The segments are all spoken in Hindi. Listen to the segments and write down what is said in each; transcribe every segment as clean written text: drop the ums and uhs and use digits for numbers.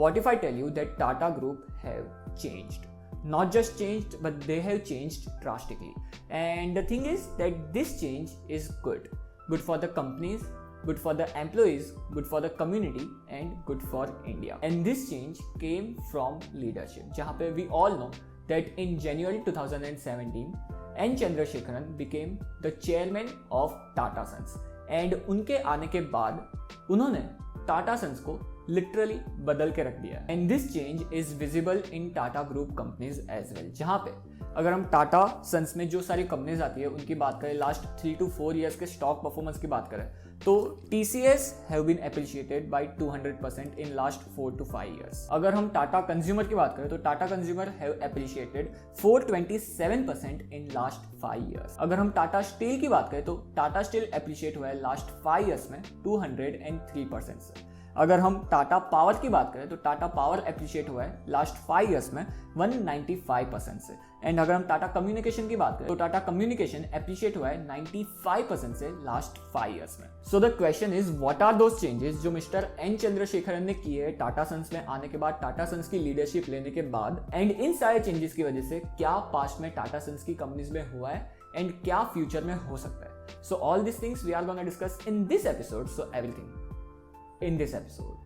What if I tell you that Tata Group have changed? Not just changed, but they have changed drastically. And the thing is that this change is good. Good for the companies, good for the employees, good for the community, and good for India. And this change came from leadership. जहाँ पे we all know that in January 2017, N. Chandrasekaran became the chairman of Tata Sons. And उनके आने के बाद उन्होंने टाटा सन्स को लिटरली बदल के रख दिया। And this change is visible in Tata group companies as well. जहां पे अगर हम टाटा सन्स में जो सारी कंपनीज आती है उनकी बात करें, लास्ट 3 to 4 ईयर्स के स्टॉक परफॉर्मेंस की बात करें, तो TCS have been appreciated by 200% in last 4 to 5 years. अगर हम टाटा कंज्यूमर की बात करें तो Tata consumer have appreciated 427% in last 5 years. अगर हम टाटा स्टील की बात करें तो टाटा स्टील एप्रिशिएट हुआ है लास्ट 5 ईयर्स में 203% से। अगर हम टाटा पावर की बात करें तो टाटा पावर एप्रिशिएट हुआ है लास्ट 5 ईयर्स में 195% से। एंड अगर हम टाटा कम्युनिकेशन की बात करें तो टाटा कम्युनिकेशन एप्रिशिएट हुआ है 95% से लास्ट 5 ईयर्स में। So the question is what are those changes जो मिस्टर एन चंद्रशेखरन ने किए हैं टाटा सन्स में आने के बाद, टाटा सन्स की लीडरशिप लेने के बाद। एंड इन सारे चेंजेस की वजह से क्या पास्ट में टाटा सन्स की कंपनीज में हुआ है एंड क्या फ्यूचर में हो सकता है। So all this things we are gonna discuss in this episode. So everything in this episode.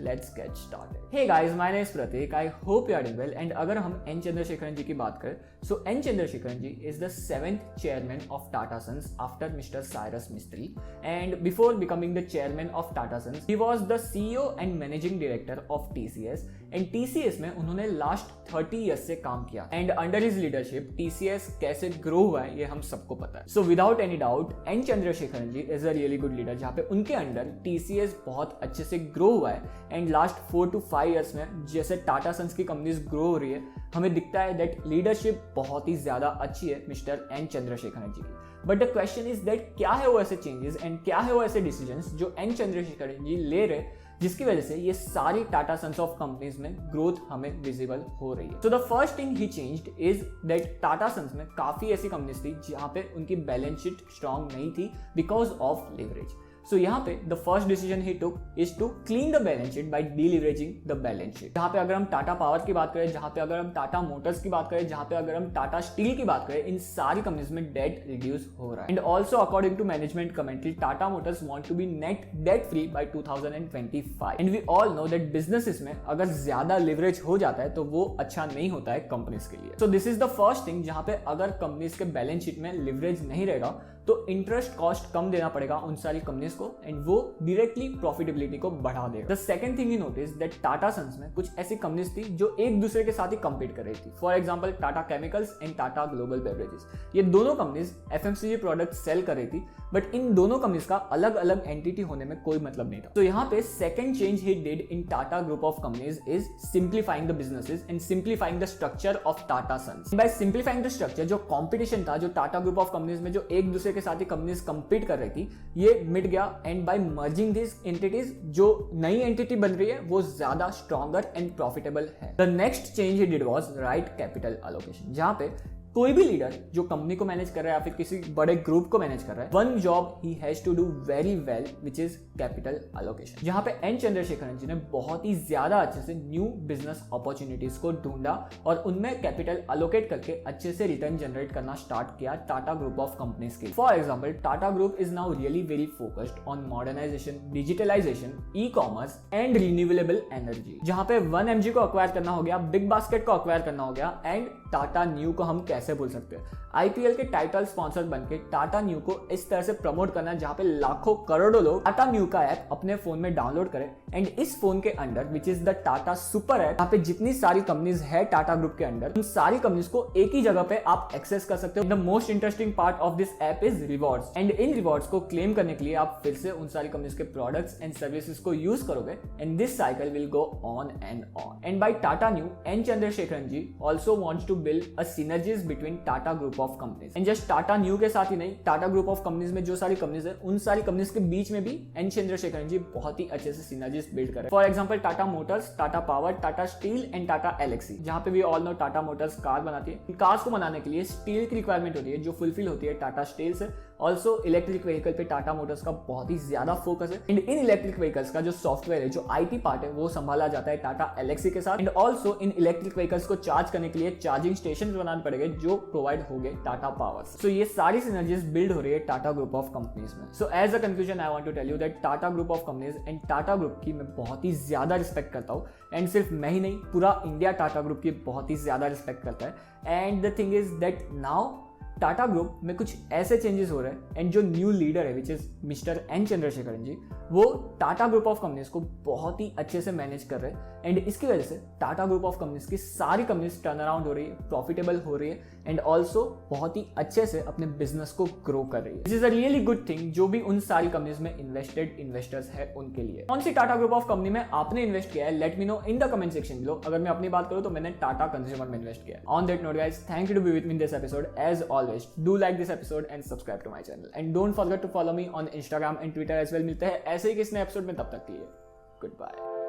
Let's get started. Hey guys, my name is Pratik. I hope you are doing well. And अगर हम N. Chandrasekaran जी की बात करें, so N. Chandrasekaran ji is the 7th chairman of Tata Sons after Mr. Cyrus Mistry. And before becoming the chairman of Tata Sons, he was the CEO and managing director of TCS. And TCS में उन्होंने लास्ट 30 years से काम किया। And under his leadership, TCS कैसे ग्रो हुआ है ये हम सबको पता है। So without any doubt, N. Chandrasekaran ji is a really good leader जहाँ पे उनके अंडर TCS बहुत अच्छे से ग्रो हुआ है। एंड लास्ट 4 to 5 ईयर्स में जैसे टाटा सन्स की कंपनीज ग्रो हो रही है, हमें दिखता है दैट लीडरशिप बहुत ही ज्यादा अच्छी है मिस्टर एन चंद्रशेखरन जी की। But the question is that क्या है वो ऐसे चेंजेस एंड क्या है वो ऐसे डिसीजंस जो एन चंद्रशेखरन जी ले रहे जिसकी वजह से ये सारी टाटा सन्स ऑफ कंपनीज में ग्रोथ हमें विजिबल हो रही है। So the first thing he changed is that Tata Sons में काफी ऐसी कंपनीज थी जहां पे उनकी बैलेंस शीट स्ट्रांग नहीं थी बिकॉज ऑफ लिवरेज। सो यहाँ पे द फर्स्ट डिसीजन ही took is to clean the balance sheet by deleveraging the balance sheet. जहाँ पे अगर हम टाटा पावर की बात करें, जहाँ पे अगर हम टाटा मोटर्स की बात करें, जहाँ पे अगर हम टाटा स्टील की बात करें, इन सारी कंपनीज में डेट रिड्यूस हो रहा है। And also according to management commentary, Tata Motors want to be net debt free by 2025। And we all know that businesses में अगर ज्यादा लिवरेज हो जाता है तो वो अच्छा नहीं होता है कंपनीज के लिए। So this is the first thing जहाँ पे अगर कंपनीज के बैलेंस शीट में लिवरेज नहीं रहेगा तो इंटरेस्ट कॉस्ट कम देना पड़ेगा उन सारी कंपनीज को एंड वो डायरेक्टली प्रॉफिटेबिलिटी को बढ़ा देगा। The second thing you notice that Tata Sons में कुछ ऐसी कंपनीज थी जो एक दूसरे के साथ ही कंपीट कर रही थी। For example Tata chemicals and Tata global beverages, ये दोनों कंपनीज FMCG प्रोडक्ट सेल कर रही थी, बट इन दोनों कंपनीज का अलग अलग एंटिटी होने में कोई मतलब नहीं था। तो यहाँ पे second change he did in Tata group of companies is simplifying the businesses and simplifying the structure of Tata Sons. By simplifying the structure, जो कॉम्पिटिशन था, जो टाटा ग्रुप ऑफ कंपनीज में जो एक दूसरे के साथ ही कंपनीज कंपीट कर रही थी, ये मिट गया। And by merging this entities, जो नई एंटिटी बन रही है वो ज्यादा स्ट्रॉन्गर एंड प्रॉफिटेबल है। The next change he did was right capital allocation. जहां पे कोई भी लीडर जो कंपनी को मैनेज कर रहा है या फिर किसी बड़े ग्रुप को मैनेज कर रहा है, one job he has to do very well which is capital allocation. जहां पे एन चंद्रशेखरन जी ने बहुत ही ज्यादा अच्छे से न्यू बिजनेस अपॉर्चुनिटीज को ढूंढा और उनमें कैपिटल एलोकेट करके अच्छे से रिटर्न जनरेट करना स्टार्ट किया टाटा ग्रुप ऑफ कंपनीज के। For example, Tata group is now really very focused on modernisation, digitalisation, e commerce and renewable energy. जहां पे 1mg को अक्वायर करना हो गया, बिग बास्केट को अक्वायर करना हो गया एंड टाटा न्यू को हम कैसे भूल सकते हैं। IPL के टाइटल स्पॉन्सर बनके टाटा न्यू को इस तरह से प्रमोट करना जहां पे लाखों करोड़ों लोग टाटा न्यू का ऐप अपने फोन में डाउनलोड करें एंड इस फोन के अंदर which is the Tata super app, यहाँ पे जितनी सारी कंपनीज है टाटा ग्रुप के अंदर, उन सारी कंपनीज को एक ही जगह पे आप एक्सेस कर सकते हो। The most interesting part of this app is rewards and in rewards को क्लेम करने के लिए आप फिर से उन सारी कंपनीज के प्रोडक्ट्स एंड सर्विसेज को यूज करोगे and this cycle will go on and on. And by Tata Neu, N Chandrasekaran ji also wants to build a synergies between Tata group of companies and just Tata Neu के साथ ही नहीं, टाटा ग्रुप ऑफ कंपनीज में जो सारी कंपनीज है उन सारी कंपनीज के बीच में भी एन चंद्रशेखरन जी बहुत ही अच्छे से सिनर्जीज बिल्ड कर रहे हैं। For example, Tata Motors, Tata Power, Tata Steel and Tata Elxsi, जहां पे भी all know Tata Motors car बनाती है। इन कार्स को बनाने के लिए स्टील की रिक्वायरमेंट होती है जो फुलफिल होती है टाटा स्टील से, ऑल्सो इलेक्ट्रिक व्हीकल पे टाटा मोटर्स का बहुत ही ज्यादा फोकस है एंड इन इलेक्ट्रिक व्हीकल्स का जो सॉफ्टवेयर है, जो आईटी पार्ट है, वो संभाला जाता है टाटा एलेक्सी के साथ and also in electric vehicles को चार्ज करने के लिए चार्जिंग स्टेशन बनाने पड़ेंगे जो प्रोवाइड हो गए टाटा पावर। सो ये सारी सिनर्जीज बिल्ड हो रही है टाटा ग्रुप ऑफ कंपनीज में। So as a conclusion I want to tell you that Tata group of companies and Tata group की मैं बहुत ही ज्यादा रिस्पेक्ट करता हूँ एंड सिर्फ मैं ही नहीं, पूरा इंडिया टाटा ग्रुप की बहुत ही ज्यादा रिस्पेक्ट करता है। And the thing is that now Tata group में कुछ ऐसे चेंजेस हो रहे हैं एंड जो न्यू लीडर है which is mister N Chandrasekaran ji, वो टाटा ग्रुप ऑफ कंपनीज को बहुत ही अच्छे से मैनेज कर रहे हैं एंड इसकी वजह से टाटा ग्रुप ऑफ कंपनीज की सारी कंपनीज टर्न अराउंड हो रही है, प्रॉफिटेबल हो रही है एंड ऑल्सो बहुत ही अच्छे से अपने बिजनेस को ग्रो कर रही है। This is a really good thing जो भी उन सारी कंपनीज में इन्वेस्टेड इन्वेस्टर्स है उनके लिए। कौन सी टाटा ग्रुप ऑफ कंपनी में आपने इन्वेस्ट किया है, let me know in the comment section below. अगर मैं अपनी बात करूं तो मैंने टाटा कंज्यूमर में इन्वेस्ट किया है। On that note guys, thank you to be with me in this episode as always. Do like this episode and subscribe to my channel and don't forget to follow me on Instagram and Twitter as well. मिलते हैं ऐसे ही किसी नए एपिसोड में, तब तक के लिए गुड बाय।